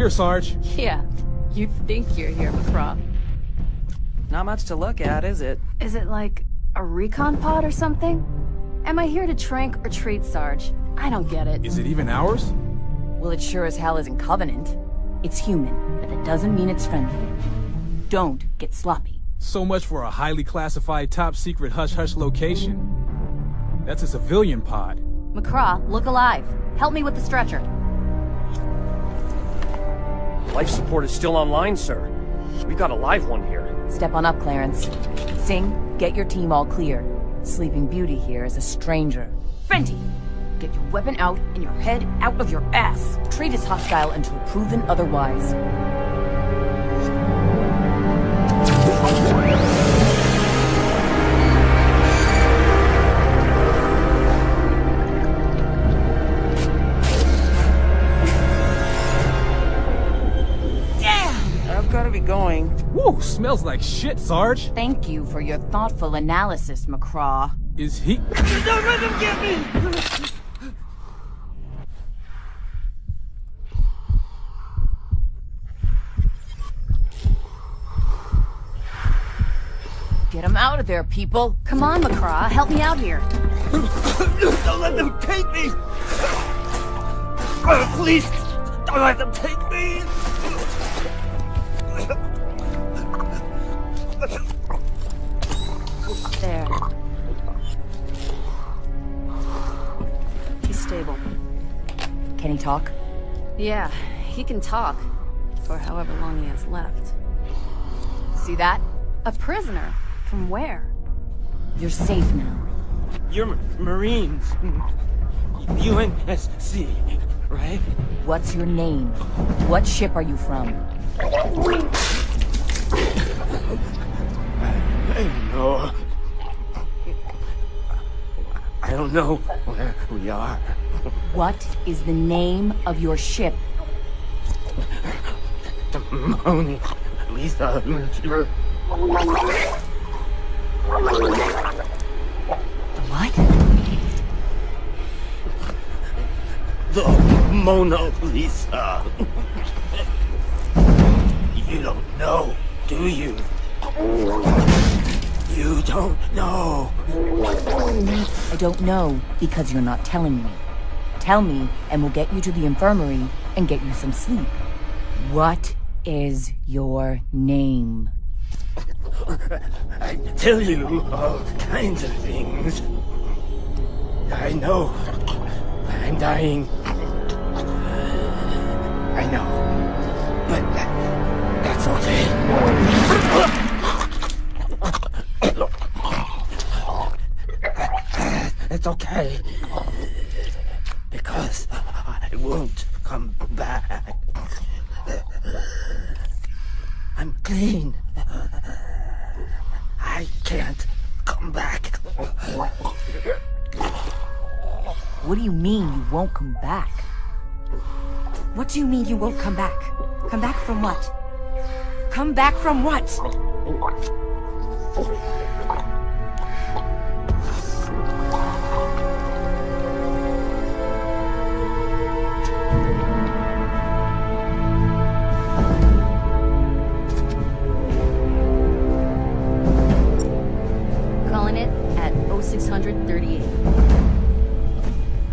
here, Sarge. Yeah, you think you're here, McCraw. Not much to look at, is it? Is it like a recon pod or something? Am I here to trank or treat, Sarge? I don't get it. Is it even ours? Well, it sure as hell isn't Covenant. It's human, but that doesn't mean it's friendly. Don't get sloppy. So much for a highly classified top-secret hush-hush location. That's a civilian pod. McCraw, look alive. Help me with the stretcher. Life support is still online, sir. We've got a live one here. Step on up, Clarence. Sing, get your team all clear. Sleeping Beauty here is a stranger. Fenty, get your weapon out and your head out of your ass. Treat as hostile until proven otherwise. I've got to be going. Woo, smells like shit, Sarge. Thank you for your thoughtful analysis, McCraw. Is he... Don't let them get me! Get him out of there, people. Come on, McCraw, help me out here. Don't let them take me! Please, don't let them take me! There. He's stable. Can he talk? Yeah, he can talk. For however long he has left. See that? A prisoner. From where? You're safe now. You're Marines. UNSC, right? What's your name? What ship are you from? I don't know. I don't know where we are. What is the name of your ship? Mona Lisa. What? The Mona Lisa. You don't know, do you? You don't know. I don't know because you're not telling me. Tell me and we'll get you to the infirmary and get you some sleep. What is your name? I tell you all kinds of things. I know. I'm dying. I know. But that's okay. It's okay. Because I won't come back. I'm clean. I can't come back. What do you mean you won't come back? What do you mean you won't come back? Come back from what? Come back from what? Calling it at 0638.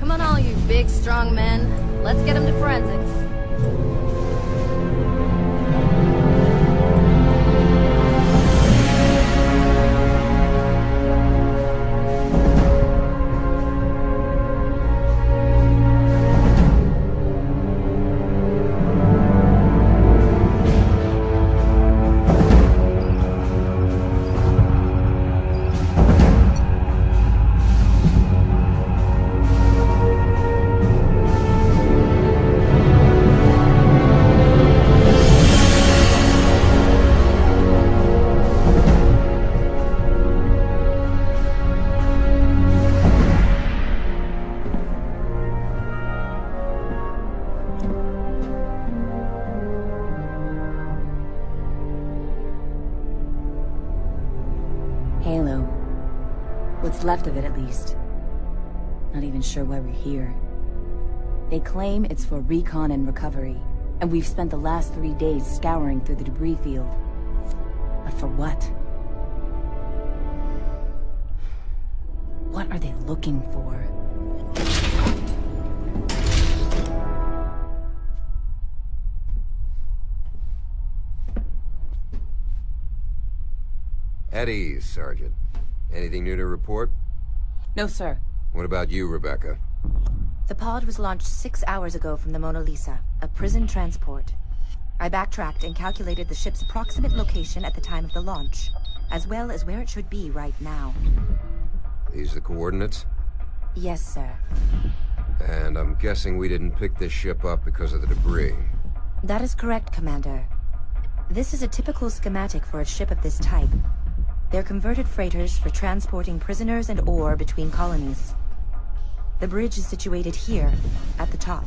Come on all you big, strong men. Let's get him to forensics. Halo. What's left of it, at least. Not even sure why we're here. They claim it's for recon and recovery. And we've spent the last 3 days scouring through the debris field. But for what? What are they looking for? At ease, Sergeant. Anything new to report? No, sir. What about you, Rebecca? The pod was launched 6 hours ago from the Mona Lisa, a prison transport. I backtracked and calculated the ship's approximate location at the time of the launch, as well as where it should be right now. These the coordinates? Yes, sir. And I'm guessing we didn't pick this ship up because of the debris. That is correct, Commander. This is a typical schematic for a ship of this type. They're converted freighters for transporting prisoners and ore between colonies. The bridge is situated here, at the top.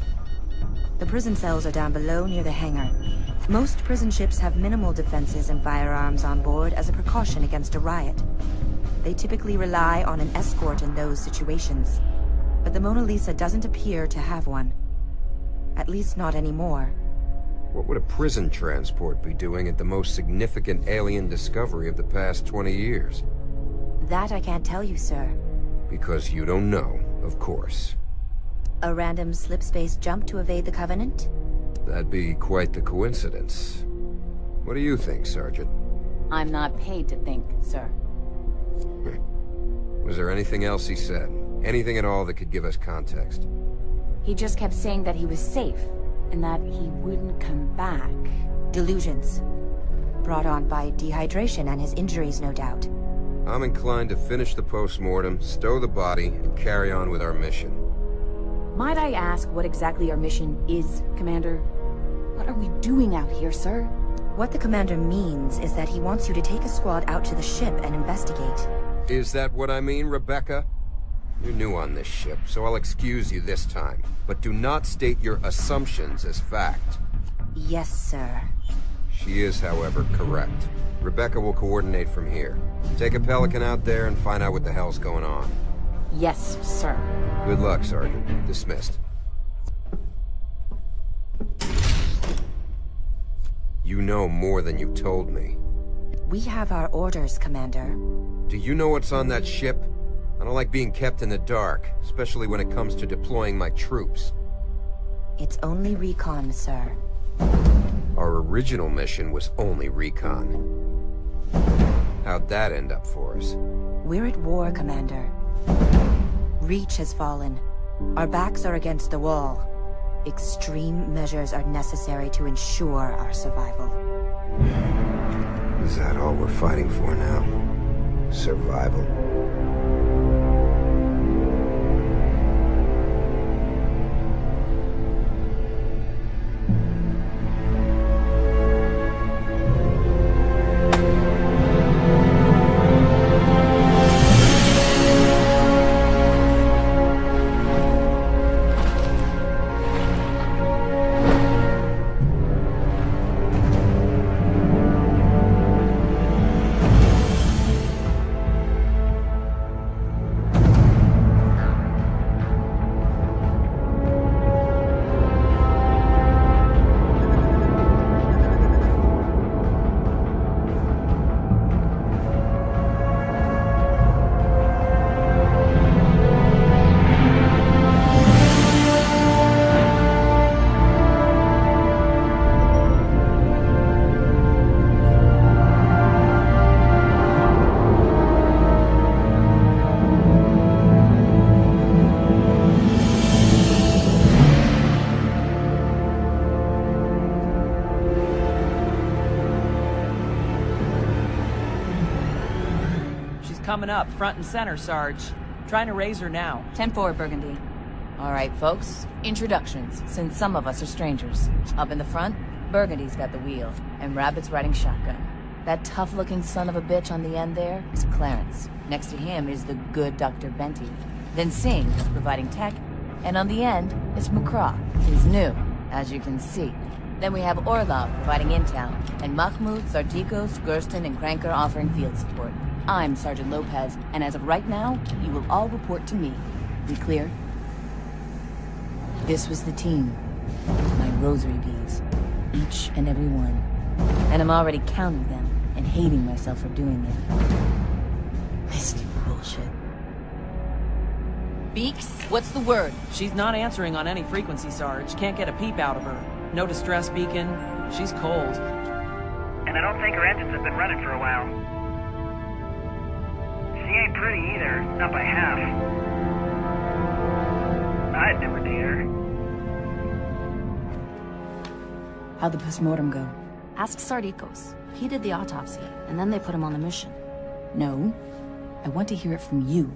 The prison cells are down below near the hangar. Most prison ships have minimal defenses and firearms on board as a precaution against a riot. They typically rely on an escort in those situations. But the Mona Lisa doesn't appear to have one. At least not anymore. What would a prison transport be doing at the most significant alien discovery of the past 20 years? That I can't tell you, sir. Because you don't know, of course. A random slip-space jump to evade the Covenant? That'd be quite the coincidence. What do you think, Sergeant? I'm not paid to think, sir. Was there anything else he said? Anything at all that could give us context? He just kept saying that he was safe, and that he wouldn't come back. Delusions. Brought on by dehydration and his injuries, no doubt. I'm inclined to finish the post-mortem, stow the body, and carry on with our mission. Might I ask what exactly our mission is, Commander? What are we doing out here, sir? What the Commander means is that he wants you to take a squad out to the ship and investigate. Is that what I mean, Rebecca? You're new on this ship, so I'll excuse you this time. But do not state your assumptions as fact. Yes, sir. She is, however, correct. Rebecca will coordinate from here. Take a Pelican out there and find out what the hell's going on. Yes, sir. Good luck, Sergeant. Dismissed. You know more than you've told me. We have our orders, Commander. Do you know what's on that ship? I don't like being kept in the dark, especially when it comes to deploying my troops. It's only recon, sir. Our original mission was only recon. How'd that end up for us? We're at war, Commander. Reach has fallen. Our backs are against the wall. Extreme measures are necessary to ensure our survival. Is that all we're fighting for now? Survival? Coming up, front and center, Sarge. Trying to raise her now. 10-4, Burgundy. All right, folks. Introductions, since some of us are strangers. Up in the front, Burgundy's got the wheel, and Rabbit's riding shotgun. That tough-looking son of a bitch on the end there is Clarence. Next to him is the good Dr. Benty. Then Singh is providing tech, and on the end is McCraw. He's new, as you can see. Then we have Orlov providing intel, and Mahmoud, Sardikos, Gurston, and Kranker offering field support. I'm Sergeant Lopez, and as of right now, you will all report to me. We clear? This was the team. My rosary beads. Each and every one. And I'm already counting them and hating myself for doing it. This bullshit. Beaks, what's the word? She's not answering on any frequency, Sarge. Can't get a peep out of her. No distress beacon. She's cold. And I don't think her engines have been running for a while. She ain't pretty either, not by half. I'd never date her. How'd the postmortem go? Ask Sardikos. He did the autopsy, and then they put him on the mission. No. I want to hear it from you.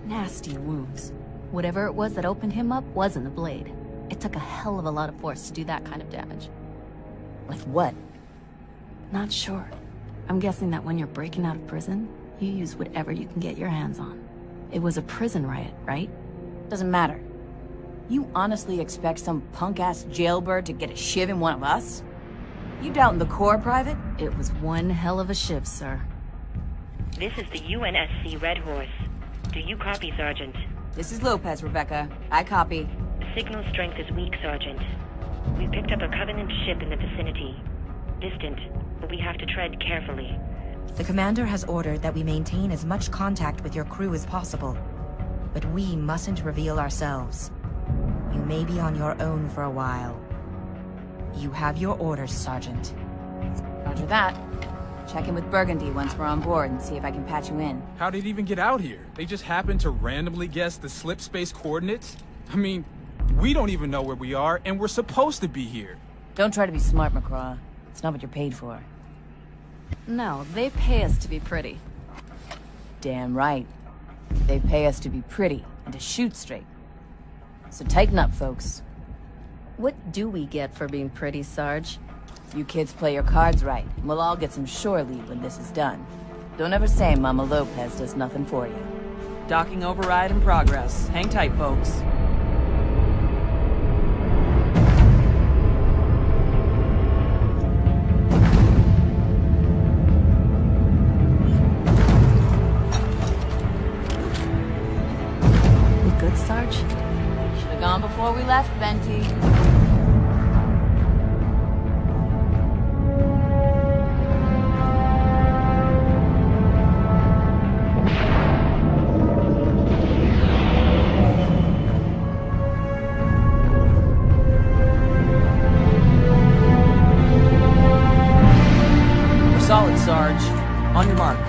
Nasty wounds. Whatever it was that opened him up wasn't a blade. It took a hell of a lot of force to do that kind of damage. Like what? Not sure. I'm guessing that when you're breaking out of prison, you use whatever you can get your hands on. It was a prison riot, right? Doesn't matter. You honestly expect some punk-ass jailbird to get a shiv in one of us? You doubting the Corps, Private? It was one hell of a shiv, sir. This is the UNSC Red Horse. Do you copy, Sergeant? This is Lopez, Rebecca. I copy. Signal strength is weak, Sergeant. We picked up a Covenant ship in the vicinity. Distant, but we have to tread carefully. The commander has ordered that we maintain as much contact with your crew as possible. But we mustn't reveal ourselves. You may be on your own for a while. You have your orders, Sergeant. Roger that. Check in with Burgundy once we're on board and see if I can patch you in. How did it even get out here? They just happened to randomly guess the slip space coordinates? I mean, we don't even know where we are, and we're supposed to be here. Don't try to be smart, McCraw. It's not what you're paid for. No, they pay us to be pretty. Damn right. They pay us to be pretty and to shoot straight. So tighten up, folks. What do we get for being pretty, Sarge? You kids play your cards right, and we'll all get some shore leave when this is done. Don't ever say Mama Lopez does nothing for you. Docking override in progress. Hang tight, folks. We good, Sarge? Should've gone before we left, Venti. Solid, Sarge. On your mark.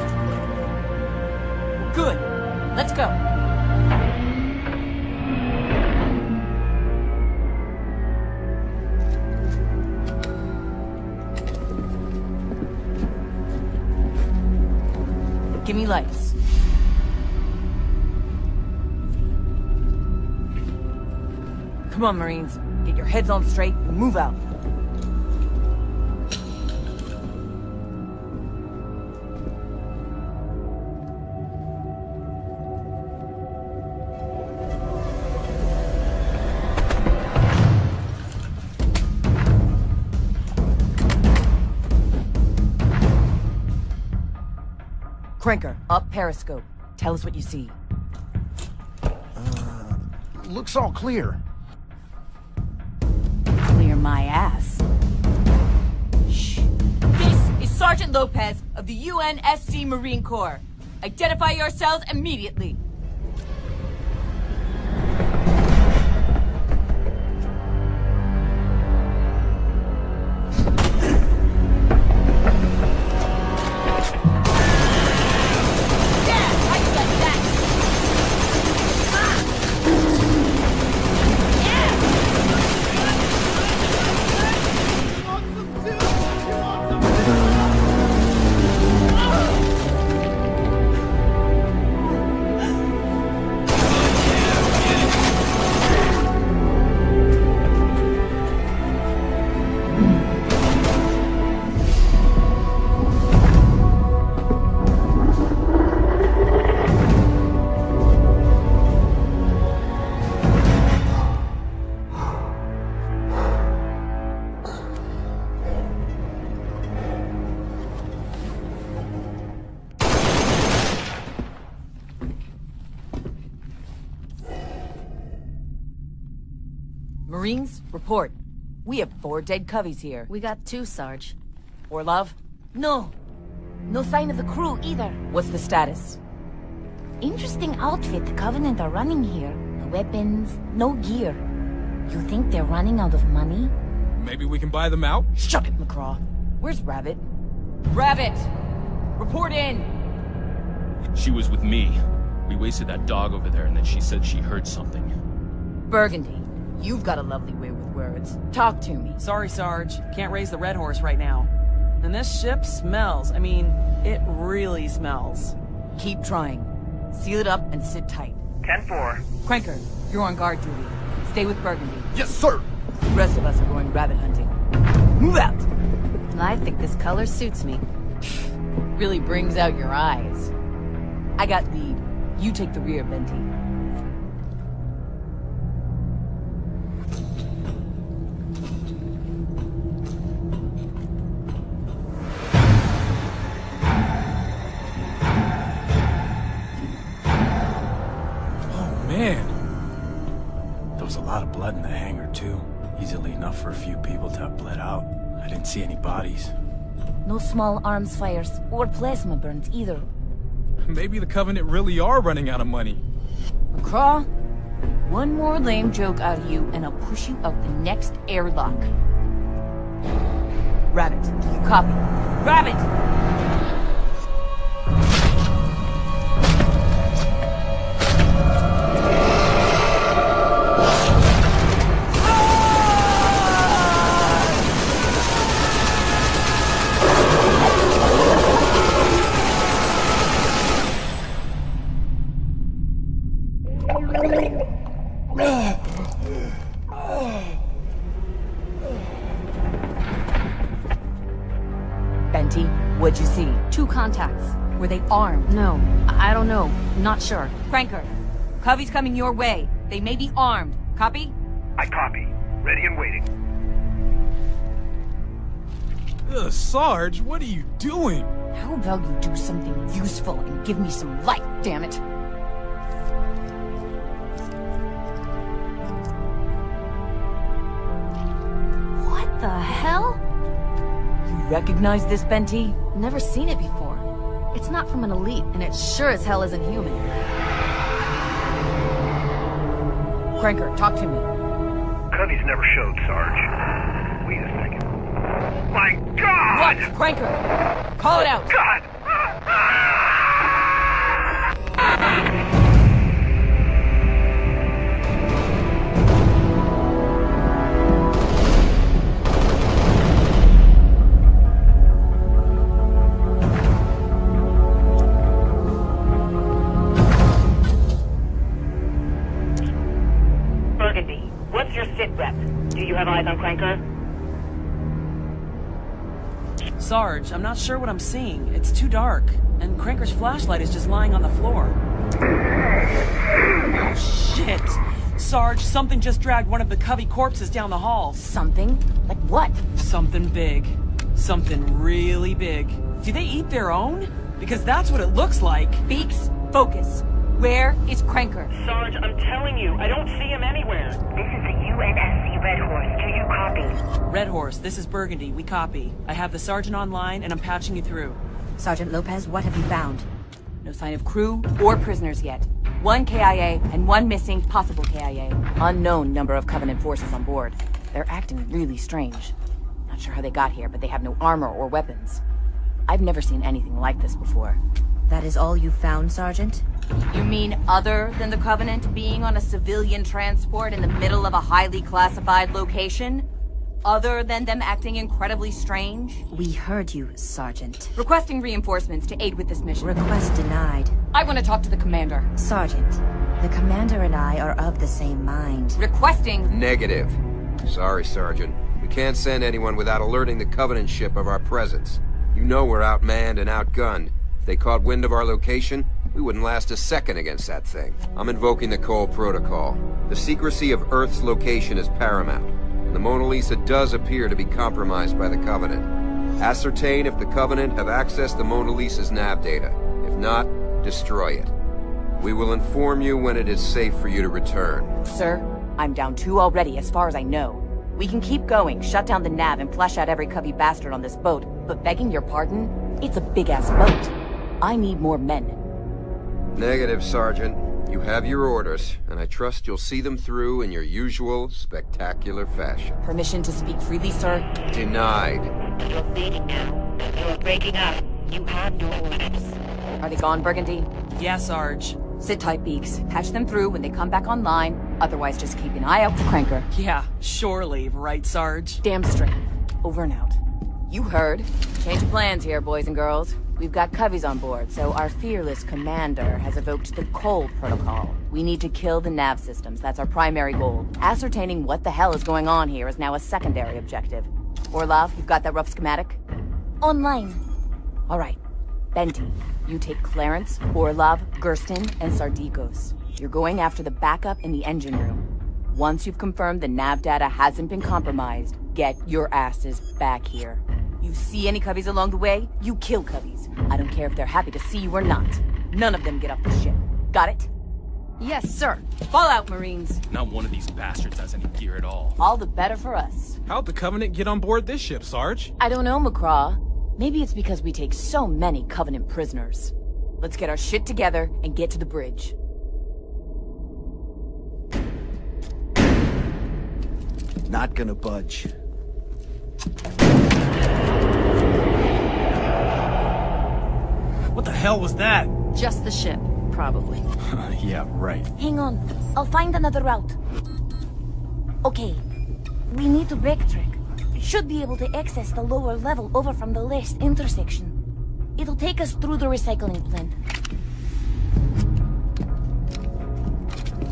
Good. Let's go. Give me lights. Come on, Marines. Get your heads on straight and move out. Cranker, up periscope. Tell us what you see. Looks all clear. Clear my ass. Shh. This is Sergeant Lopez of the UNSC Marine Corps. Identify yourselves immediately. Marines, report. We have 4 dead coveys here. We got 2, Sarge. Orlov? No. No sign of the crew either. What's the status? Interesting outfit the Covenant are running here. No weapons, no gear. You think they're running out of money? Maybe we can buy them out? Shut it, McCraw. Where's Rabbit? Rabbit! Report in! She was with me. We wasted that dog over there, and then she said she heard something. Burgundy, you've got a lovely way with words. Talk to me. Sorry, Sarge. Can't raise the Red Horse right now. And this ship smells. I mean, it really smells. Keep trying. Seal it up and sit tight. 10-4. Cranker, you're on guard duty. Stay with Burgundy. Yes, sir. The rest of us are going rabbit hunting. Move out! I think this color suits me. Really brings out your eyes. I got lead. You take the rear, Venti. Man. There was a lot of blood in the hangar, too. Easily enough for a few people to have bled out. I didn't see any bodies. No small arms fires or plasma burns either. Maybe the Covenant really are running out of money. McCraw, one more lame joke out of you and I'll push you out the next airlock. Rabbit, do you copy? Rabbit! Benty, what'd you see? 2 contacts. Were they armed? No, I don't know. Not sure. Cranker, Covey's coming your way. They may be armed. Copy? I copy. Ready and waiting. Ugh, Sarge, what are you doing? How about you do something useful and give me some light, damn it? What the hell? You recognize this, Benty? Never seen it before. It's not from an elite, and it sure as hell isn't human. Cranker, talk to me. Covey's never showed, Sarge. Wait a second. My God! What? Cranker! Call it out! God! Burgundy, what's your sit rep? Do you have eyes on Cranker? Sarge, I'm not sure what I'm seeing. It's too dark. And Cranker's flashlight is just lying on the floor. Oh, shit! Sarge, something just dragged one of the Covey corpses down the hall. Something? Like what? Something big. Something really big. Do they eat their own? Because that's what it looks like. Beaks, focus. Where is Cranker? Sarge, I'm telling you, I don't see him anywhere. This is the UNSC Red Horse. Do you copy? Red Horse, this is Burgundy. We copy. I have the sergeant online, and I'm patching you through. Sergeant Lopez, what have you found? No sign of crew or prisoners yet. 1 KIA and 1 missing, possible KIA. Unknown number of Covenant forces on board. They're acting really strange. Not sure how they got here, but they have no armor or weapons. I've never seen anything like this before. That is all you found, Sergeant? You mean other than the Covenant being on a civilian transport in the middle of a highly classified location? Other than them acting incredibly strange? We heard you, Sergeant. Requesting reinforcements to aid with this mission. Request denied. I want to talk to the commander. Sergeant, the commander and I are of the same mind. Requesting... Negative. Sorry, Sergeant. We can't send anyone without alerting the Covenant ship of our presence. You know we're outmanned and outgunned. If they caught wind of our location, we wouldn't last a second against that thing. I'm invoking the Cole Protocol. The secrecy of Earth's location is paramount. The Mona Lisa does appear to be compromised by the Covenant. Ascertain if the Covenant have accessed the Mona Lisa's nav data. If not, destroy it. We will inform you when it is safe for you to return. Sir, I'm down 2 already as far as I know. We can keep going, shut down the nav, and flush out every covey bastard on this boat. But begging your pardon? It's a big-ass boat. I need more men. Negative, Sergeant. You have your orders, and I trust you'll see them through in your usual spectacular fashion. Permission to speak freely, sir? Denied. You're fading now. You're breaking up. You have your orders. Are they gone, Burgundy? Yeah, Sarge. Sit tight, Beaks. Patch them through when they come back online. Otherwise, just keep an eye out for Cranker. Yeah, surely, right, Sarge? Damn straight. Over and out. You heard. Change of plans here, boys and girls. We've got coveys on board, so our fearless commander has evoked the Cole Protocol. We need to kill the nav systems. That's our primary goal. Ascertaining what the hell is going on here is now a secondary objective. Orlov, you've got that rough schematic? Online. All right. Benty, you take Clarence, Orlov, Gersten, and Sardikos. You're going after the backup in the engine room. Once you've confirmed the nav data hasn't been compromised, get your asses back here. You see any coveys along the way, you kill coveys. I don't care if they're happy to see you or not. None of them get off the ship. Got it? Yes, sir. Fall out, Marines. Not one of these bastards has any gear at all. All the better for us. How'd the Covenant get on board this ship, Sarge? I don't know, McCraw. Maybe it's because we take so many Covenant prisoners. Let's get our shit together and get to the bridge. Not gonna budge. What the hell was that? Just the ship, probably. Yeah, right. Hang on. I'll find another route. Okay. We need to backtrack. Should be able to access the lower level over from the last intersection. It'll take us through the recycling plant.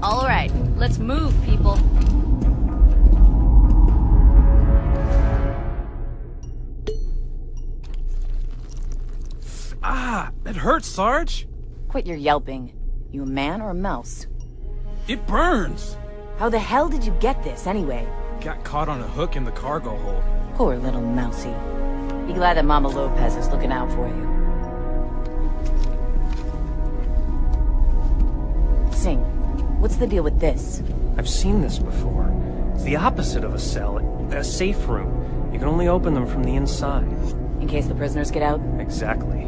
All right, let's move, people. Ah, it hurts, Sarge. Quit your yelping. You a man or a mouse? It burns. How the hell did you get this, anyway? Got caught on a hook in the cargo hold. Poor little mousy. Be glad that Mama Lopez is looking out for you. Sing, what's the deal with this? I've seen this before. It's the opposite of a cell, a safe room. You can only open them from the inside. In case the prisoners get out? Exactly.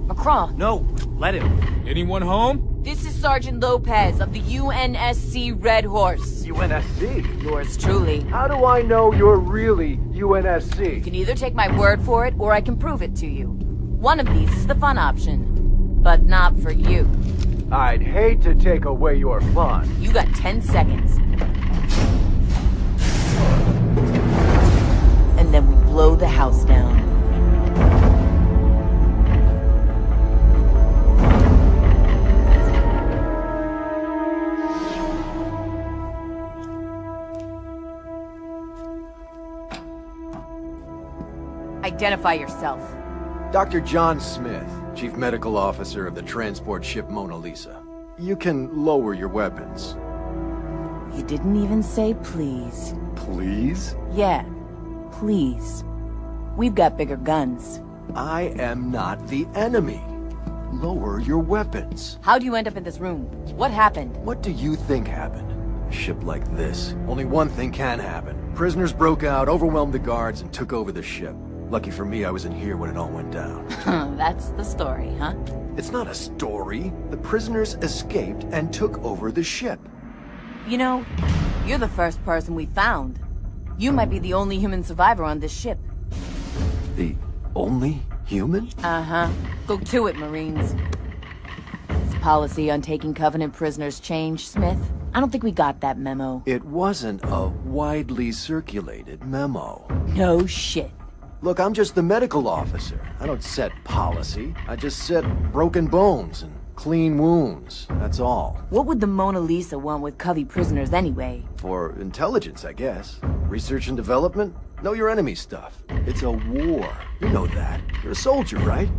McCraw! No, let him. Anyone home? This is Sergeant Lopez of the UNSC Red Horse. UNSC? Yours truly. How do I know you're really UNSC? You can either take my word for it, or I can prove it to you. One of these is the fun option. But not for you. I'd hate to take away your fun. You got 10 seconds. And then we blow the house down. Identify yourself. Dr. John Smith, Chief Medical Officer of the transport ship Mona Lisa. You can lower your weapons. You didn't even say please. Please? Yeah, please. We've got bigger guns. I am not the enemy. Lower your weapons. How'd you end up in this room? What happened? What do you think happened? A ship like this, only one thing can happen. Prisoners broke out, overwhelmed the guards, and took over the ship. Lucky for me, I was in here when it all went down. That's the story, huh? It's not a story. The prisoners escaped and took over the ship. You know, you're the first person we found. You might be the only human survivor on this ship. The only human? Uh-huh. Go to it, Marines. Is policy on taking Covenant prisoners changed, Smith? I don't think we got that memo. It wasn't a widely circulated memo. No shit. Look, I'm just the medical officer. I don't set policy. I just set broken bones and clean wounds. That's all. What would the Mona Lisa want with Covey prisoners anyway? For intelligence, I guess. Research and development? Know your enemy stuff. It's a war. You know that. You're a soldier, right?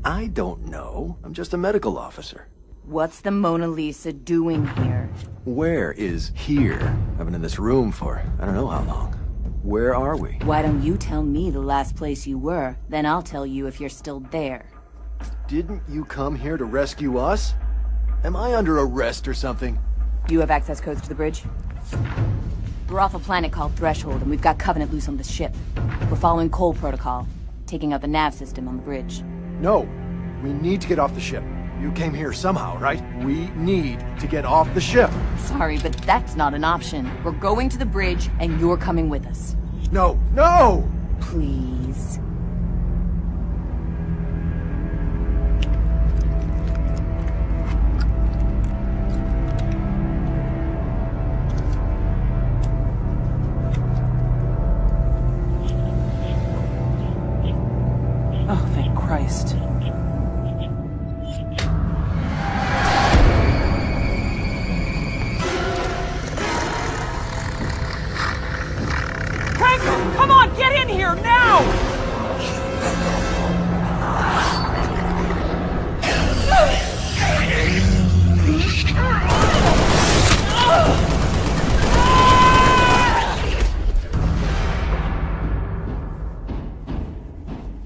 I don't know. I'm just a medical officer. What's the Mona Lisa doing here? Where is here? I've been in this room for I don't know how long. Where are we? Why don't you tell me the last place you were, then I'll tell you if you're still there. Didn't you come here to rescue us? Am I under arrest or something? You have access codes to the bridge? We're off a planet called Threshold, and we've got Covenant loose on the ship. We're following Cole Protocol, taking out the nav system on the bridge. No. We need to get off the ship. You came here somehow, right? We need to get off the ship. Sorry, but that's not an option. We're going to the bridge, and you're coming with us. No, no! Please. Oh, thank Christ. Franco, come on, get in here now!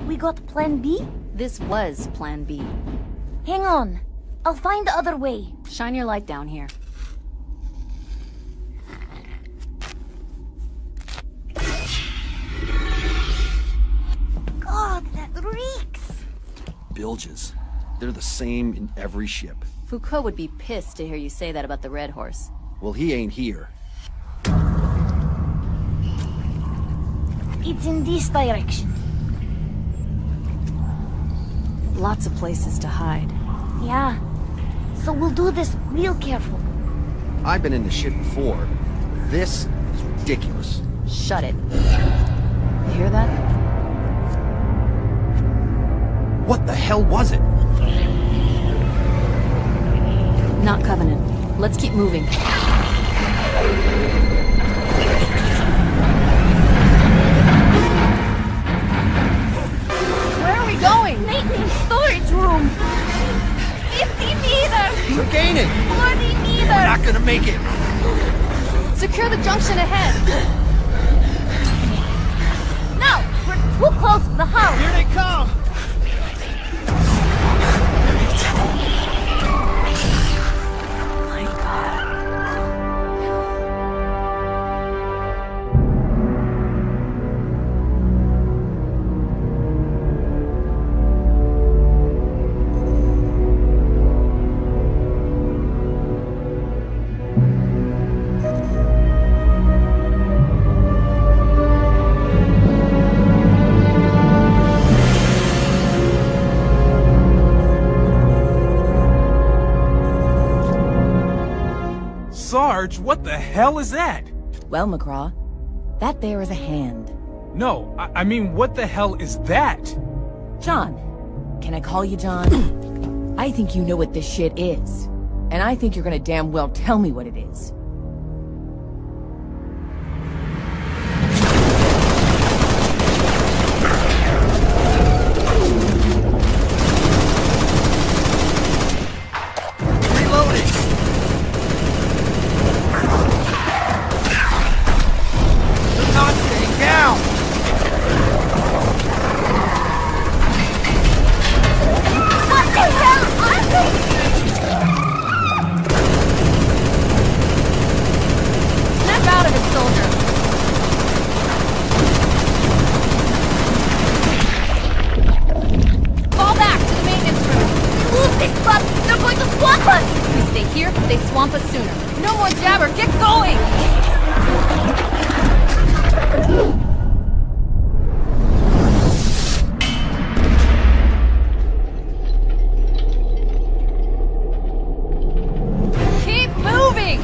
We got Plan B? This was Plan B. Hang on. I'll find the other way. Shine your light down here. God, that reeks! Bilges. They're the same in every ship. Foucault would be pissed to hear you say that about the Red Horse. Well, he ain't here. It's in this direction. Lots of places to hide. Yeah. So we'll do this real careful. I've been in the ship before. This is ridiculous. Shut it. You hear that? What the hell was it? Not Covenant. Let's keep moving. Where are we going? Maintenance storage room. 50 meters. We're gaining. 40 meters. We're not gonna make it. Secure the junction ahead. No, we're too close to the house. Here they come! My God. Sarge, what the hell is that? Well, McCraw, that there is a hand. No, I mean, what the hell is that? John. Can I call you John? I think you know what this shit is. And I think you're gonna damn well tell me what it is. They swamp us sooner. No more jabber, get going! Keep moving!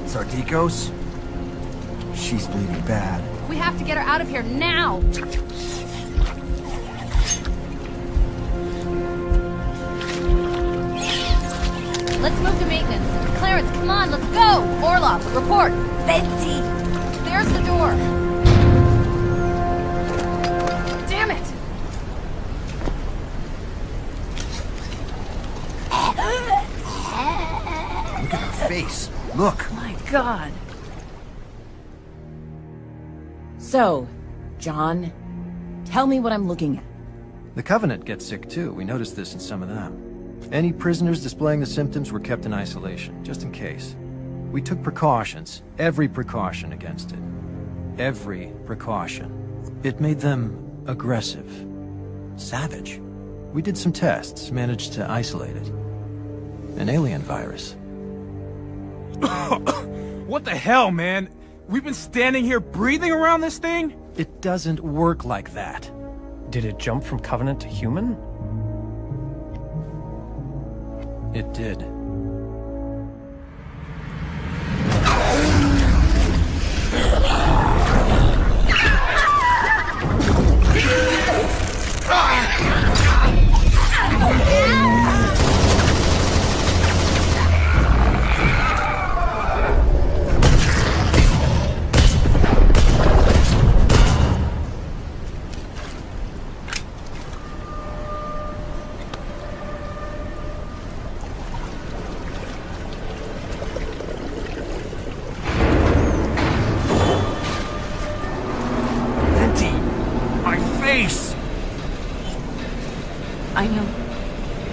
Sardikos? She's bleeding bad. We have to get her out of here now! Let's move to maintenance. Clarence, come on, let's go! Orlov, report! Betsy! There's the door! Damn it! face. Look. My God. So, John, tell me what I'm looking at. The Covenant gets sick too. We noticed this in some of them. Any prisoners displaying the symptoms were kept in isolation, just in case. We took precautions, every precaution against it. Every precaution. It made them aggressive. Savage. We did some tests, managed to isolate it. An alien virus. What the hell, man? We've been standing here breathing around this thing? It doesn't work like that. Did it jump from Covenant to human? It did.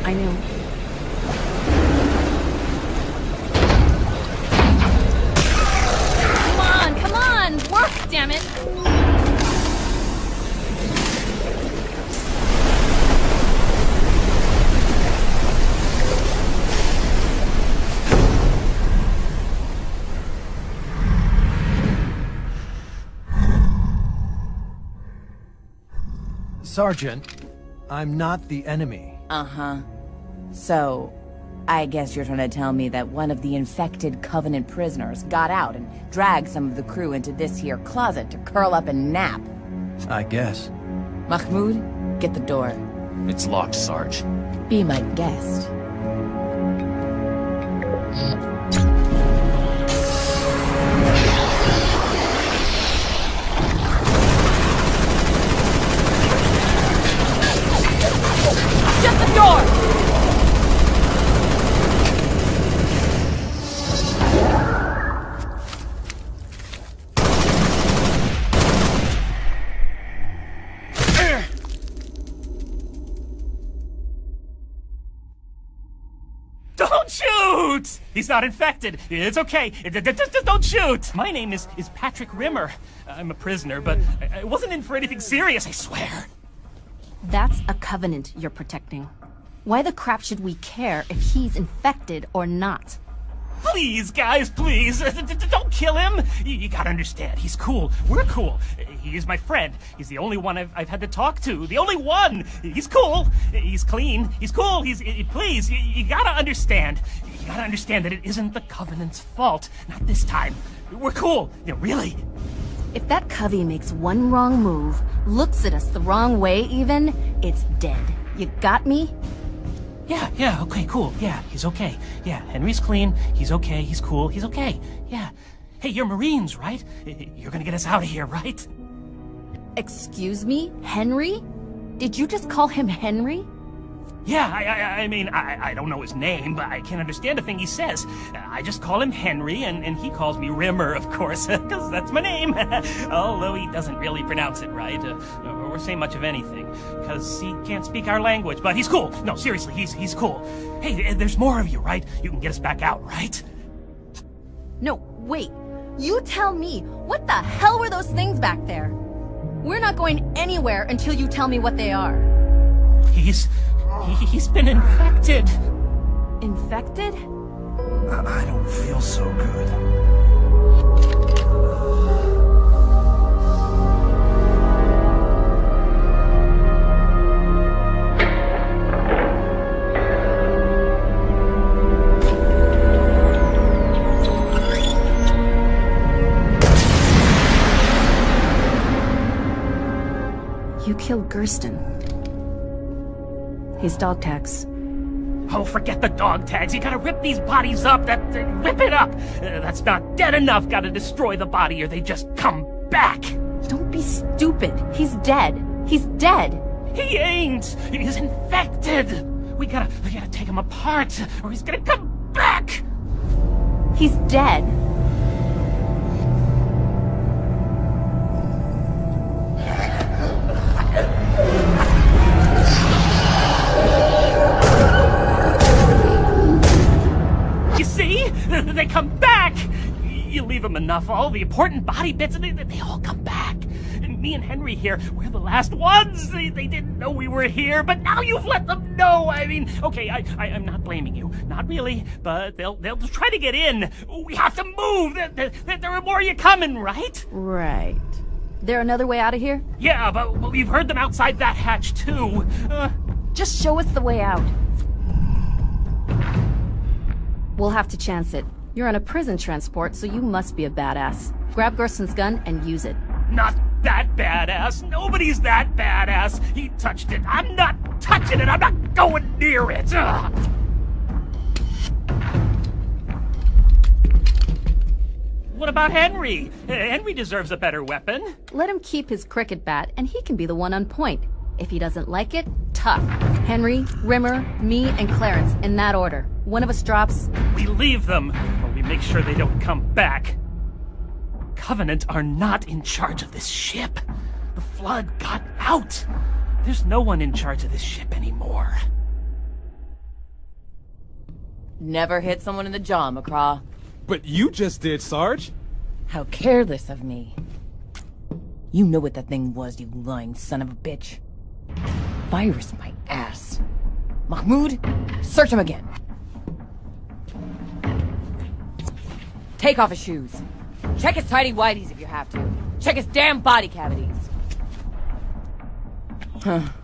I know. Come on, work, damn it! Sergeant, I'm not the enemy. Uh-huh. So, I guess you're trying to tell me that one of the infected Covenant prisoners got out and dragged some of the crew into this here closet to curl up and nap. I guess. Mahmoud, get the door. It's locked, Sarge. Be my guest. Shut the door! Don't shoot! He's not infected. It's okay. Don't shoot! My name is Patrick Rimmer. I'm a prisoner, but I wasn't in for anything serious, I swear. That's a Covenant you're protecting. Why the crap should we care if he's infected or not? Please, guys, please. Don't kill him. You gotta understand, he's cool. We're cool. He's my friend. He's the only one I've had to talk to. The only one! He's cool. He's clean. He's cool. Please, you gotta understand. You gotta understand that it isn't the Covenant's fault. Not this time. We're cool. Really. If that Covey makes one wrong move, looks at us the wrong way even, it's dead. You got me? Yeah, okay, cool. Yeah, he's okay. Yeah, Henry's clean. He's okay. He's cool. He's okay. Yeah. Hey, you're Marines, right? You're gonna get us out of here, right? Excuse me? Henry? Did you just call him Henry? Yeah, I mean, I don't know his name, but I can't understand a thing he says. I just call him Henry, and he calls me Rimmer, of course, because that's my name. Although he doesn't really pronounce it right, or say much of anything, because he can't speak our language, but he's cool. No, seriously, he's cool. Hey, there's more of you, right? You can get us back out, right? No, wait. You tell me, what the hell were those things back there? We're not going anywhere until you tell me what they are. He's been infected. Infected? I don't feel so good. You killed Gersten. His dog tags. Oh, forget the dog tags. You gotta rip these bodies up. Rip it up. That's not dead enough. Gotta destroy the body or they just come back. Don't be stupid. He's dead. He's dead. He ain't. He's infected. We gotta take him apart or he's gonna come back. He's dead. You see? They come back! You leave them enough, all the important body bits, and they all come back. And me and Henry here, we're the last ones. They didn't know we were here, but now you've let them know. I mean, okay, I'm not blaming you. Not really, but they'll try to get in. We have to move. There are more of you coming, right? Right. There another way out of here? Yeah, but we've heard them outside that hatch, too. Just show us the way out. We'll have to chance it. You're on a prison transport, so you must be a badass. Grab Gerson's gun and use it. Not that badass. Nobody's that badass. He touched it. I'm not touching it. I'm not going near it. Ugh. What about Henry? Henry deserves a better weapon. Let him keep his cricket bat, and he can be the one on point. If he doesn't like it, tough. Henry, Rimmer, me, and Clarence, in that order. One of us drops. We leave them, or we make sure they don't come back. Covenant are not in charge of this ship. The Flood got out. There's no one in charge of this ship anymore. Never hit someone in the jaw, McCraw. But you just did, Sarge. How careless of me. You know what that thing was, you lying son of a bitch. Virus my ass. Mahmoud, search him again. Take off his shoes. Check his tighty-whities if you have to. Check his damn body cavities.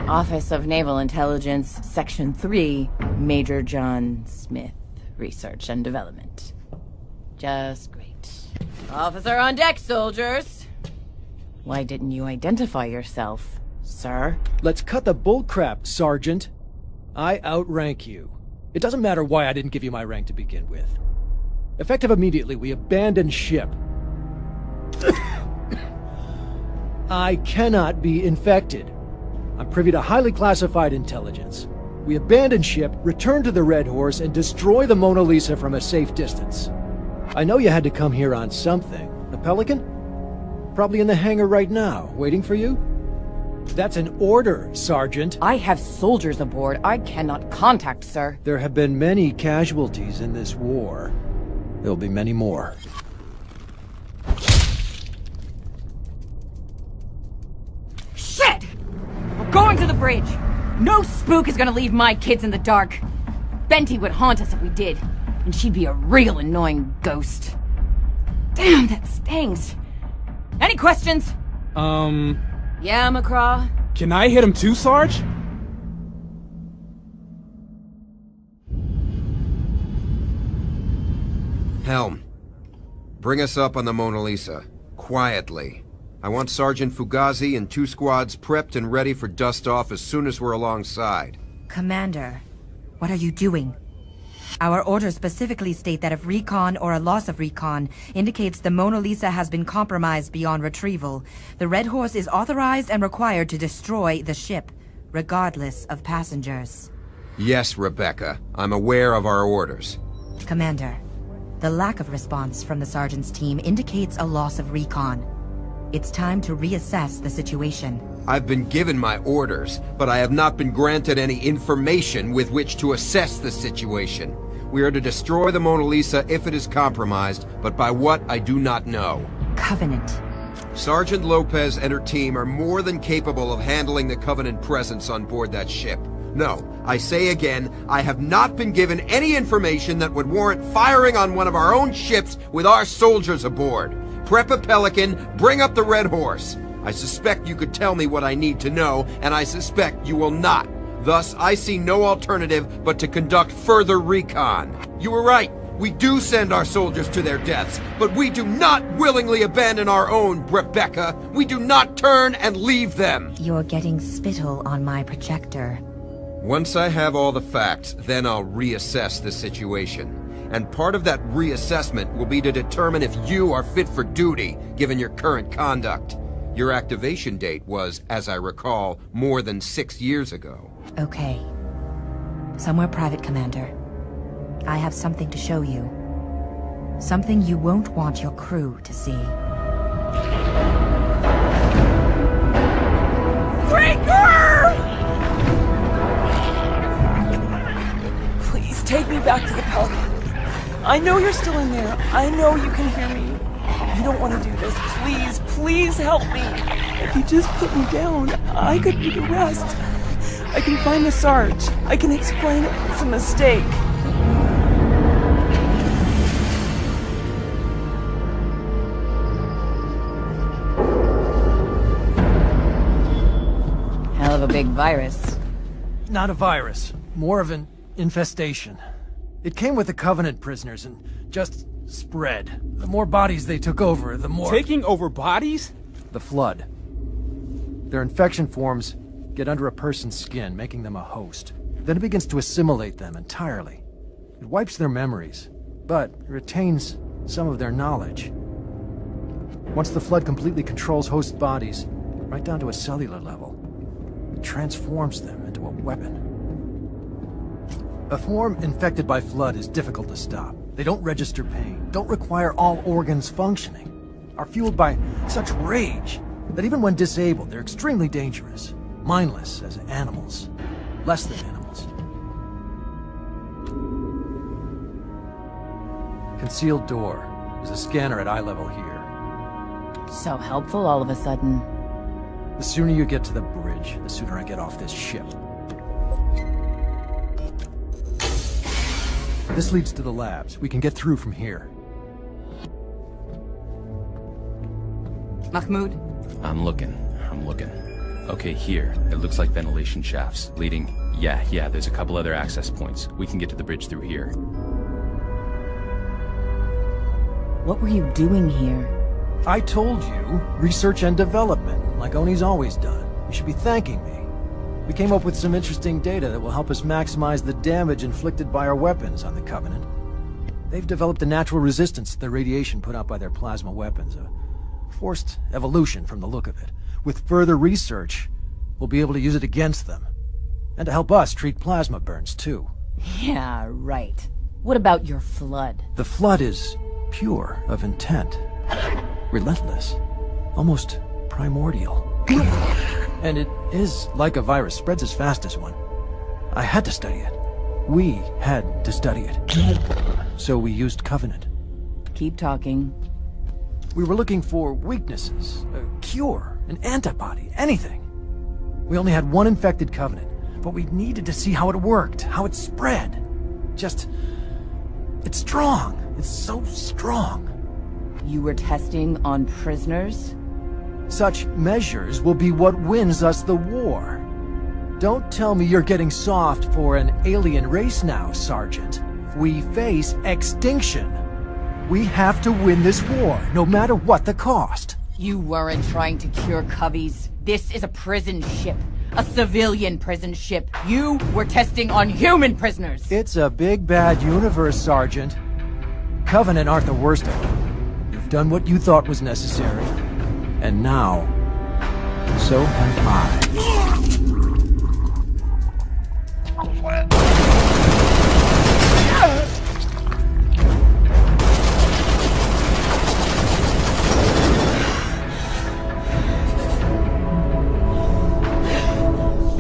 Office of Naval Intelligence, Section 3, Major John Smith, Research and Development. Just great. Officer on deck, soldiers. Why didn't you identify yourself, sir? Let's cut the bullcrap, Sergeant. I outrank you. It doesn't matter why I didn't give you my rank to begin with. Effective immediately, we abandon ship. I cannot be infected. I'm privy to highly classified intelligence. We abandon ship, return to the Red Horse, and destroy the Mona Lisa from a safe distance. I know you had to come here on something. The Pelican? Probably in the hangar right now, waiting for you? That's an order, Sergeant. I have soldiers aboard. I cannot contact, sir. There have been many casualties in this war. There'll be many more. Shit! We're going to the bridge. No spook is gonna leave my kids in the dark. Benty would haunt us if we did, and she'd be a real annoying ghost. Damn, that stings. Any questions? Yeah, McCraw? Can I hit him too, Sarge? Helm, bring us up on the Mona Lisa. Quietly. I want Sergeant Fugazi and 2 squads prepped and ready for dust-off as soon as we're alongside. Commander, what are you doing? Our orders specifically state that if recon or a loss of recon indicates the Mona Lisa has been compromised beyond retrieval, the Red Horse is authorized and required to destroy the ship, regardless of passengers. Yes, Rebecca. I'm aware of our orders. Commander, the lack of response from the Sergeant's team indicates a loss of recon. It's time to reassess the situation. I've been given my orders, but I have not been granted any information with which to assess the situation. We are to destroy the Mona Lisa if it is compromised, but by what I do not know. Covenant. Sergeant Lopez and her team are more than capable of handling the Covenant presence on board that ship. No, I say again, I have not been given any information that would warrant firing on one of our own ships with our soldiers aboard. Prep a Pelican, bring up the Red Horse. I suspect you could tell me what I need to know, and I suspect you will not. Thus, I see no alternative but to conduct further recon. You were right. We do send our soldiers to their deaths, but we do not willingly abandon our own, Rebecca. We do not turn and leave them. You're getting spittle on my projector. Once I have all the facts, then I'll reassess the situation. And part of that reassessment will be to determine if you are fit for duty, given your current conduct. Your activation date was, as I recall, more than 6 years ago. Okay. Somewhere private, Commander. I have something to show you. Something you won't want your crew to see. Breaker! Please take me back to the Pelican. I know you're still in there. I know you can hear me. You don't want to do this. Please, please help me. If you just put me down, I could do the rest. I can find the Sarge. I can explain it's a mistake. Hell of a big virus. Not a virus. More of an infestation. It came with the Covenant prisoners and just spread. The more bodies they took over, the more... Taking over bodies? The Flood. Their infection forms get under a person's skin, making them a host. Then it begins to assimilate them entirely. It wipes their memories, but retains some of their knowledge. Once the Flood completely controls host bodies, right down to a cellular level, it transforms them into a weapon. A form infected by Flood is difficult to stop. They don't register pain, don't require all organs functioning, are fueled by such rage that even when disabled, they're extremely dangerous. Mindless as animals. Less than animals. Concealed door. There's a scanner at eye level here. So helpful all of a sudden. The sooner you get to the bridge, the sooner I get off this ship. This leads to the labs. We can get through from here. Mahmoud? I'm looking. Okay, here. It looks like ventilation shafts leading... Yeah, there's a couple other access points. We can get to the bridge through here. What were you doing here? I told you, research and development, like Oni's always done. You should be thanking me. We came up with some interesting data that will help us maximize the damage inflicted by our weapons on the Covenant. They've developed a natural resistance to the radiation put out by their plasma weapons, a forced evolution from the look of it. With further research, we'll be able to use it against them. And to help us treat plasma burns, too. Yeah, right. What about your Flood? The Flood is pure of intent. Relentless. Almost primordial. And it is like a virus, spreads as fast as one. I had to study it. We had to study it. So we used Covenant. Keep talking. We were looking for weaknesses, a cure, an antibody, anything. We only had one infected Covenant, but we needed to see how it worked, how it spread. It's strong. It's so strong. You were testing on prisoners? Such measures will be what wins us the war. Don't tell me you're getting soft for an alien race now, Sergeant. We face extinction. We have to win this war, no matter what the cost. You weren't trying to cure Coveys. This is a prison ship. A civilian prison ship. You were testing on human prisoners. It's a big bad universe, Sergeant. Covenant aren't the worst of them. You've done what you thought was necessary. And now, so have I.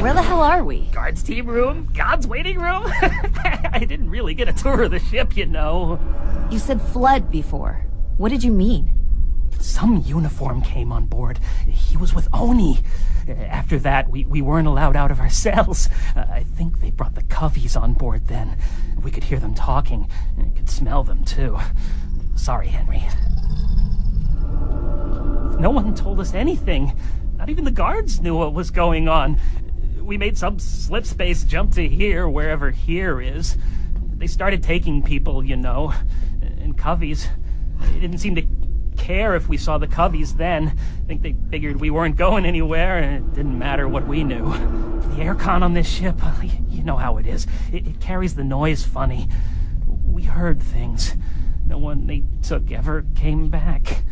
Where the hell are we? Guards team room? God's waiting room? I didn't really get a tour of the ship, you know. You said Flood before. What did you mean? Some uniform came on board. He was with Oni. After that, we weren't allowed out of our cells. I think they brought the Coveys on board then. We could hear them talking. And could smell them, too. Sorry, Henry. No one told us anything. Not even the guards knew what was going on. We made some slip space jump to here, wherever here is. They started taking people, you know. And Coveys. They didn't seem to care if we saw the Coveys then. I think they figured we weren't going anywhere, and it didn't matter what we knew. The aircon on this ship, you know how it is. It carries the noise funny. We heard things. No one they took ever came back.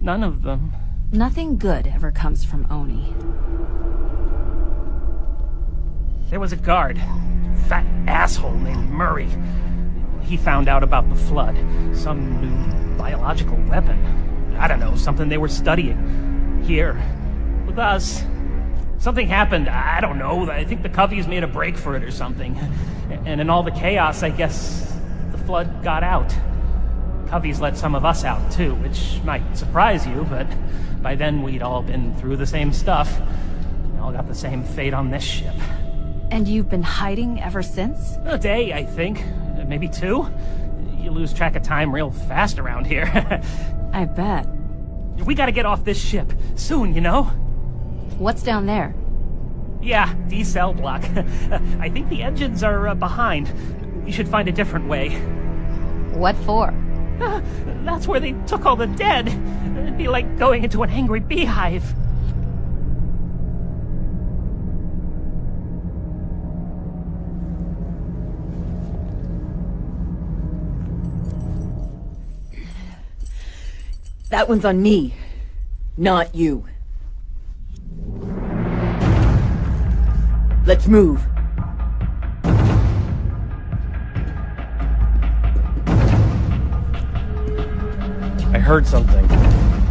None of them. Nothing good ever comes from Oni. There was a guard. Fat asshole named Murray. he found out about the flood. Some new biological weapon. I don't know, something they were studying. Here, with us. Something happened, I don't know. I think the Coveys made a break for it or something. And in all the chaos, I guess the flood got out. Coveys let some of us out too, which might surprise you, but by then we'd all been through the same stuff. We all got the same fate on this ship. And you've been hiding ever since? A day, I think. Maybe 2. You lose track of time real fast around here. I bet. We gotta get off this ship. Soon, you know? What's down there? Yeah, D-cell block. I think the engines are behind. We should find a different way. What for? That's where they took all the dead. It'd be like going into an angry beehive. That one's on me, not you. Let's move. I heard something.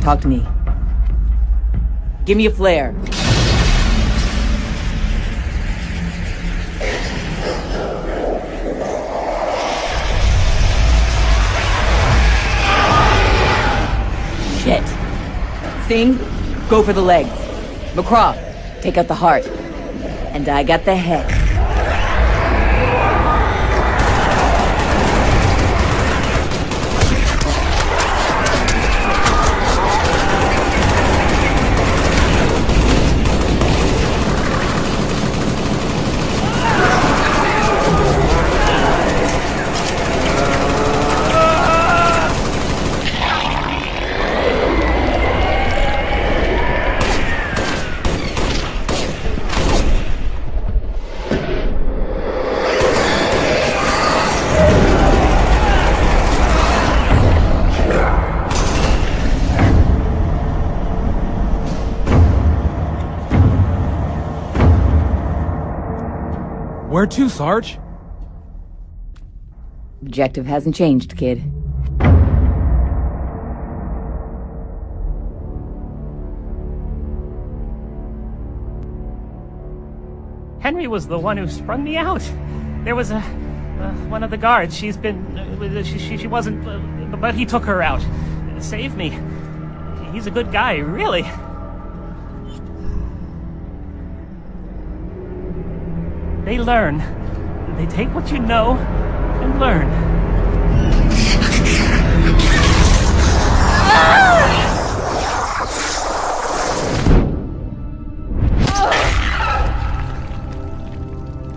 Talk to me. Give me a flare. Shit. Singh, go for the legs. McCraw, take out the heart. And I got the head. Where to, Sarge? Objective hasn't changed, kid. Henry was the one who sprung me out. There was one of the guards. She's been... she wasn't... but he took her out. Saved me. He's a good guy, really. They learn. They take what you know and learn.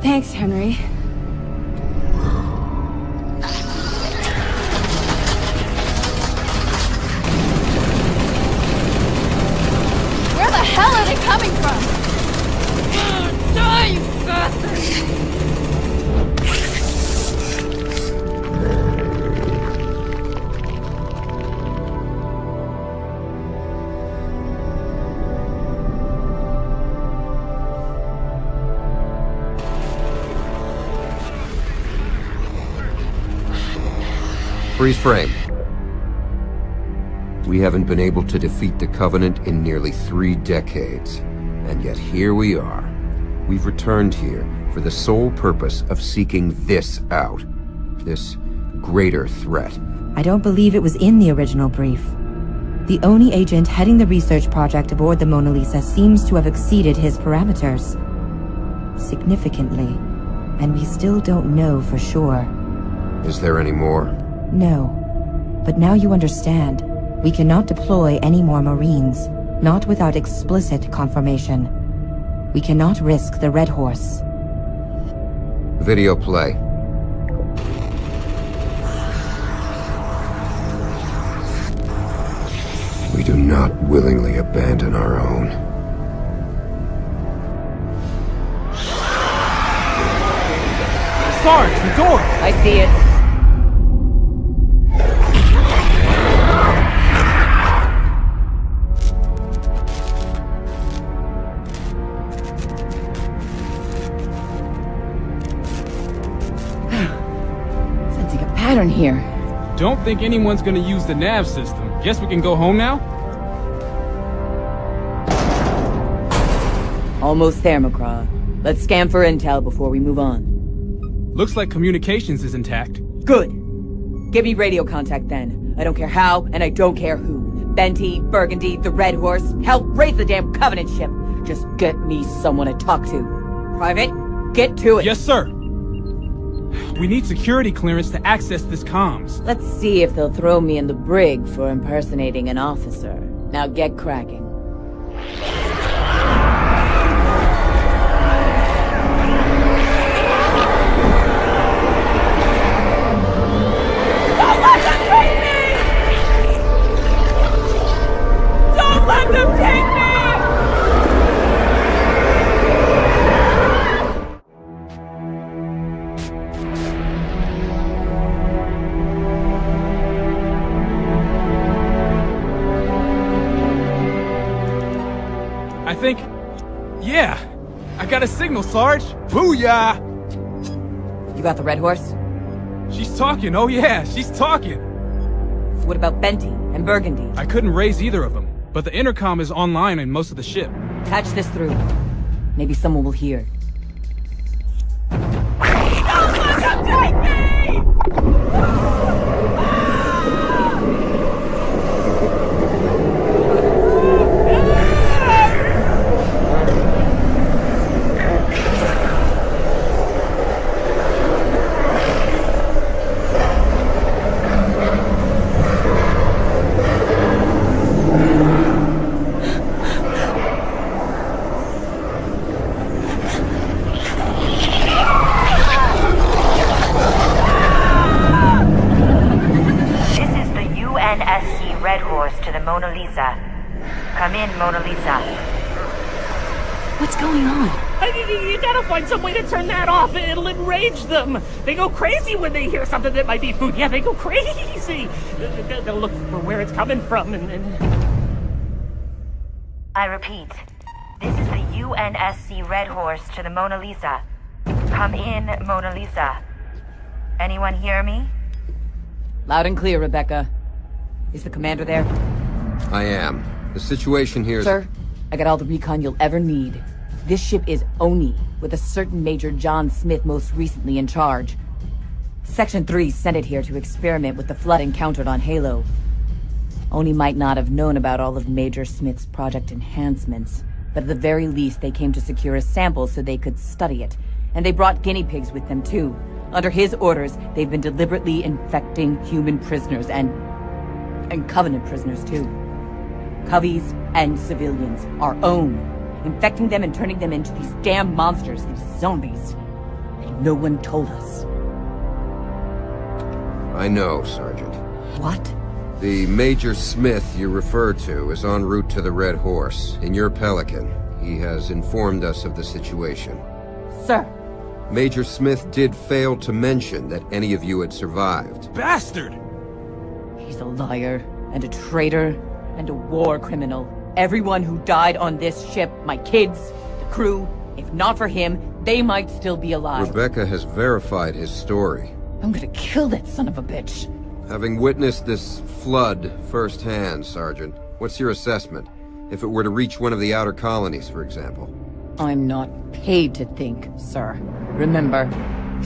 Thanks, Henry. Where the hell are they coming from? Die, you bastard! Freeze frame. We haven't been able to defeat the Covenant in nearly 3 decades. And yet here we are. We've returned here for the sole purpose of seeking this out. This greater threat. I don't believe it was in the original brief. The Oni agent heading the research project aboard the Mona Lisa seems to have exceeded his parameters. Significantly. And we still don't know for sure. Is there any more? No. But now you understand. We cannot deploy any more Marines, not without explicit confirmation. We cannot risk the Red Horse. Video play. We do not willingly abandon our own. Sarge, the door! I see it. in here. Don't think anyone's gonna use the nav system. Guess we can go home now? Almost there, McCraw. Let's scan for intel before we move on. Looks like communications is intact. Good. Give me radio contact then. I don't care how, and I don't care who. Benty, Burgundy, the Red Horse. Hell, raise the damn Covenant ship. Just get me someone to talk to. Private, get to it. Yes, sir. We need security clearance to access this comms. Let's see if they'll throw me in the brig for impersonating an officer. Now get cracking. Don't let them take me! Don't let them take me! I think... yeah! I got a signal, Sarge! Booyah! You got the Red Horse? She's talking, oh yeah, she's talking! What about Benty and Burgundy? I couldn't raise either of them, but the intercom is online in most of the ship. Patch this through. Maybe someone will hear. Don't let them take me! Mona Lisa. Come in, Mona Lisa. What's going on? You gotta find some way to turn that off. It'll enrage them. They go crazy when they hear something that might be food. Yeah, they go crazy. They'll look for where it's coming from and... I repeat, this is the UNSC Red Horse to the Mona Lisa. Come in, Mona Lisa. Anyone hear me? Loud and clear, Rebecca. Is the commander there? I am. The situation here is... Sir, I got all the recon you'll ever need. This ship is Oni, with a certain Major John Smith most recently in charge. Section 3 sent it here to experiment with the flood encountered on Halo. Oni might not have known about all of Major Smith's project enhancements, but at the very least they came to secure a sample so they could study it. And they brought guinea pigs with them too. Under his orders, they've been deliberately infecting human prisoners and Covenant prisoners too. Coveys and civilians, our own. Infecting them and turning them into these damn monsters, these zombies. And no one told us. I know, Sergeant. What? The Major Smith you refer to is en route to the Red Horse, in your Pelican. He has informed us of the situation. Sir. Major Smith did fail to mention that any of you had survived. Bastard! He's a liar, and a traitor, and a war criminal. Everyone who died on this ship, my kids, the crew, if not for him, they might still be alive. Rebecca has verified his story. I'm gonna kill that son of a bitch. Having witnessed this flood firsthand, Sergeant, what's your assessment? If it were to reach one of the outer colonies, for example. I'm not paid to think, sir. Remember.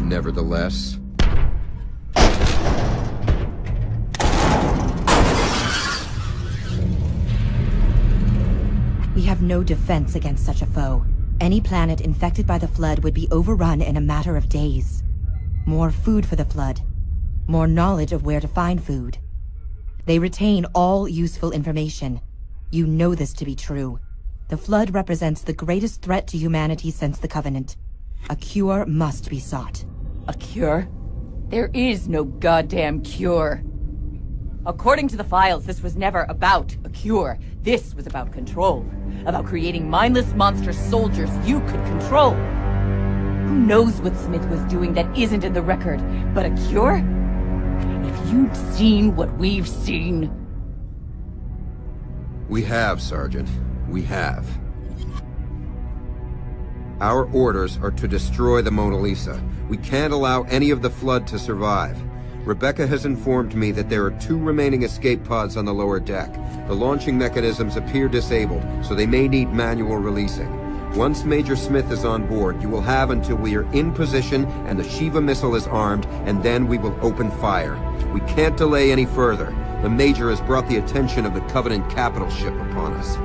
Nevertheless... We have no defense against such a foe. Any planet infected by the flood would be overrun in a matter of days. More food for the flood. More knowledge of where to find food. They retain all useful information. You know this to be true. The flood represents the greatest threat to humanity since the Covenant. A cure must be sought. A cure? There is no goddamn cure. According to the files, this was never about a cure. This was about control. About creating mindless monster soldiers you could control. Who knows what Smith was doing that isn't in the record? But a cure? If you'd seen what we've seen... We have, Sergeant. We have. Our orders are to destroy the Mona Lisa. We can't allow any of the flood to survive. Rebecca has informed me that there are 2 remaining escape pods on the lower deck. The launching mechanisms appear disabled, so they may need manual releasing. Once Major Smith is on board, you will have until we are in position and the Shiva missile is armed, and then we will open fire. We can't delay any further. The Major has brought the attention of the Covenant capital ship upon us.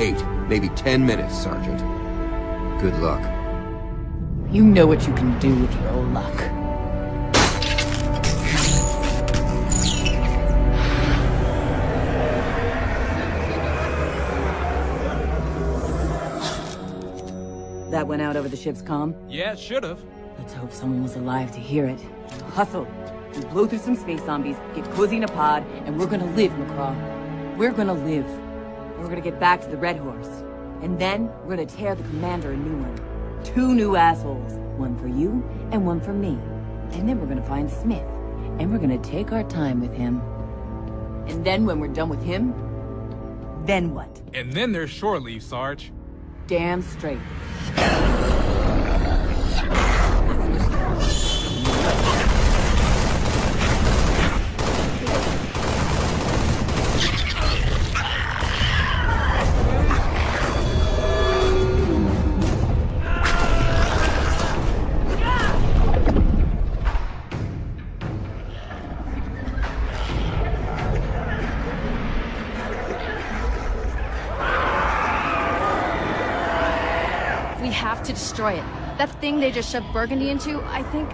8, maybe 10 minutes, Sergeant. Good luck. You know what you can do with your luck. That went out over the ship's comm? Yeah, it should've. Let's hope someone was alive to hear it. Hustle. We blow through some space zombies, get cozy in a pod, and we're gonna live, McCraw. We're gonna live. And we're gonna get back to the Red Horse. And then, we're gonna tear the Commander a new one. 2 new assholes. One for you, and one for me. And then we're gonna find Smith. And we're gonna take our time with him. And then when we're done with him, then what? And then there's shore leave, Sarge. Damn straight. To destroy it. That thing they just shoved Burgundy into, I think...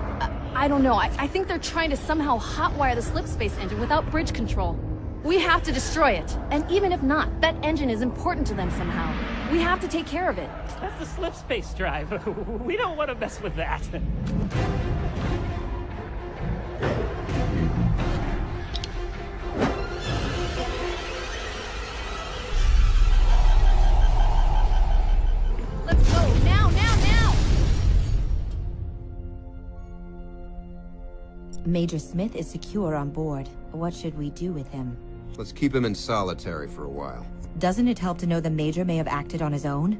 I don't know. I think they're trying to somehow hotwire the slipspace engine without bridge control. We have to destroy it. And even if not, that engine is important to them somehow. We have to take care of it. That's the slipspace drive. We don't want to mess with that. Let's go. Now, now, now! Major Smith is secure on board. What should we do with him? Let's keep him in solitary for a while. Doesn't it help to know the Major may have acted on his own?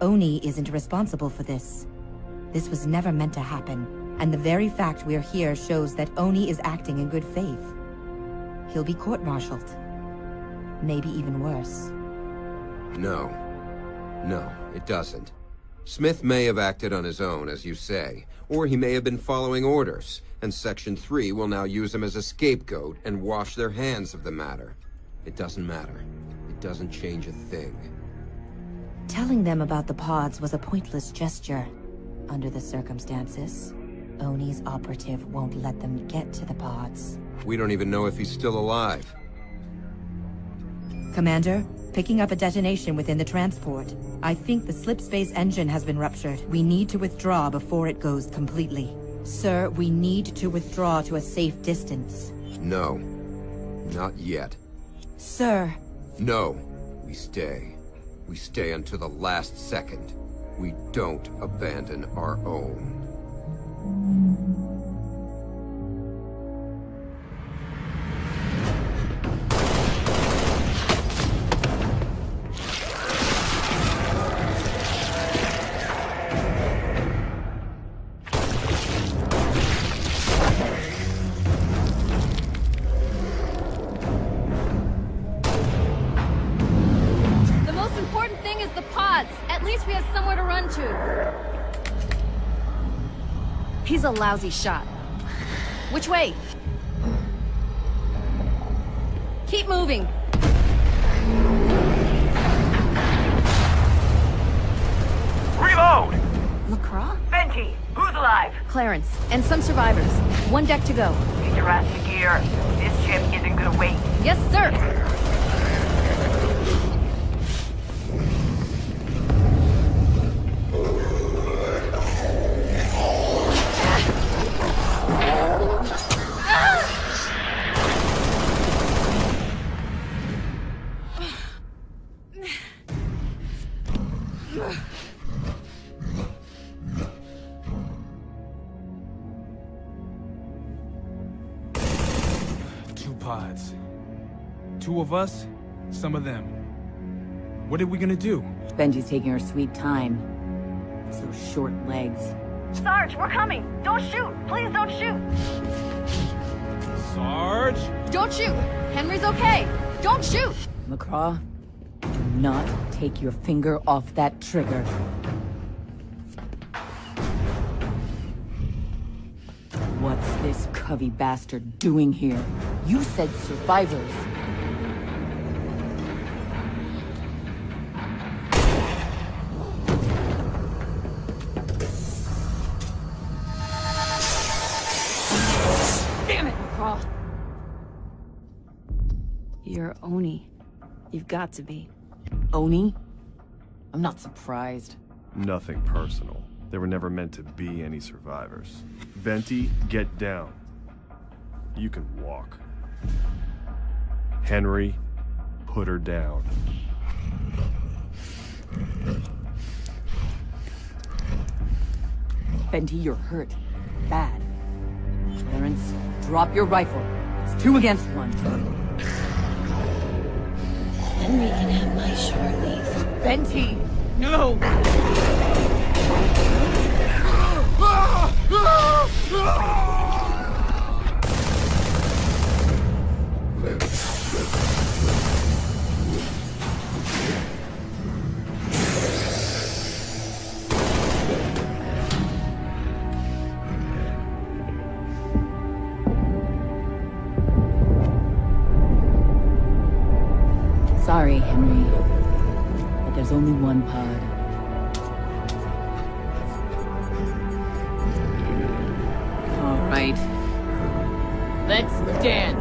Oni isn't responsible for this. This was never meant to happen, and the very fact we're here shows that Oni is acting in good faith. He'll be court-martialed. Maybe even worse. No. No, it doesn't. Smith may have acted on his own, as you say, or he may have been following orders, and Section 3 will now use him as a scapegoat and wash their hands of the matter. It doesn't matter. It doesn't change a thing. Telling them about the pods was a pointless gesture. Under the circumstances, Oni's operative won't let them get to the pods. We don't even know if he's still alive. Commander, picking up a detonation within the transport. I think the slipspace engine has been ruptured. We need to withdraw before it goes completely. Sir, we need to withdraw to a safe distance. No. Not yet. Sir. No. We stay. We stay until the last second. We don't abandon our own. He's a lousy shot. Which way? Keep moving. Reload! McCraw? Venti, who's alive? Clarence, and some survivors. 1 deck to go. Get your ass in gear. This ship isn't gonna wait. Yes, sir! Pods. 2 of us, some of them. What are we gonna do? Benji's taking her sweet time. It's those short legs. Sarge, we're coming! Don't shoot! Please don't shoot! Sarge? Don't shoot! Henry's okay! Don't shoot! McCraw, do not take your finger off that trigger. What's this Covey bastard doing here? You said survivors. Damn it, McCraw! You're Oni. You've got to be. Oni? I'm not surprised. Nothing personal. There were never meant to be any survivors. Venti, get down. You can walk. Henry, put her down. Venti, you're hurt. Bad. Clarence, drop your rifle. It's 2 against 1. Henry can have my short leave. Venti! No! Sorry, Henry, but there's only one pod. All right. Let's dance.